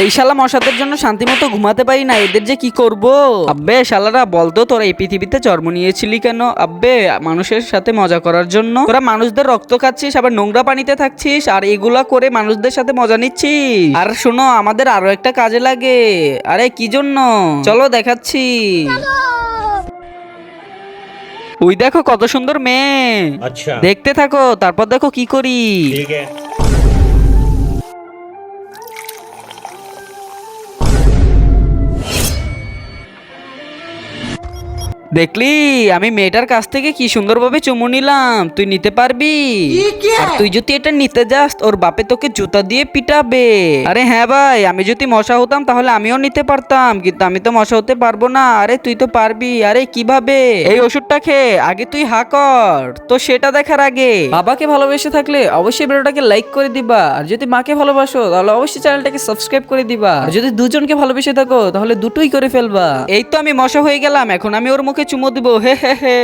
এই শালা মশাদের জন্য শান্তি মতো ঘুমাতে পারি না, এদের যে কি করব। আব্বে শালারা বলতো তোরা এই পৃথিবীতে জন্ম নিয়েছিলি কেন? আব্বে মানুষের সাথে মজা করার জন্য। তোরা মানুষদের রক্ত খাচ্ছিস, আবার নোংরা পানিতে থাকছিস, আর এগুলা করে মানুষদের সাথে মজা নিচ্ছিস। আর শোনো, আমাদের আরো একটা কাজে লাগে। আরে কি জন্য? চলো দেখাচ্ছি। ওই দেখো কত সুন্দর মেয়ে। अच्छा দেখতে থাকো, তারপর দেখো কি করি। ठीक है। দেখলি আমি মেয়েটার কাছ থেকে কি সুন্দরভাবে চুমু নিলাম, তুই নিতে পারবি? আর তুই যদি এটা নিতে যাস, ওর বাপে তোকে জুতা দিয়ে পিটাবে। আরে হ্যাঁ ভাই, আমি যদি মশা হতাম তাহলে আমিও নিতে পারতাম, কিন্তু আমি তো মশা হতে পারবো না। আরে তুই তো পারবি। আরে কিভাবে? এই ওষুধটা খেয়ে আগে তুই হা কর, তো সেটা দেখার আগে বাবাকে ভালোবেসে থাকলে অবশ্যই ভিডিওটাকে লাইক করে দিবা, আর যদি মাকে ভালোবাসো তাহলে অবশ্যই চ্যানেলটাকে সাবস্ক্রাইব করে দিবা, আর যদি দুজনকে ভালোবেসে থাকো তাহলে দুটোই করে ফেলবা। এই তো আমি মশা হয়ে গেলাম, এখন আমি ওর মুখে চুমু দিব। হে হে হে।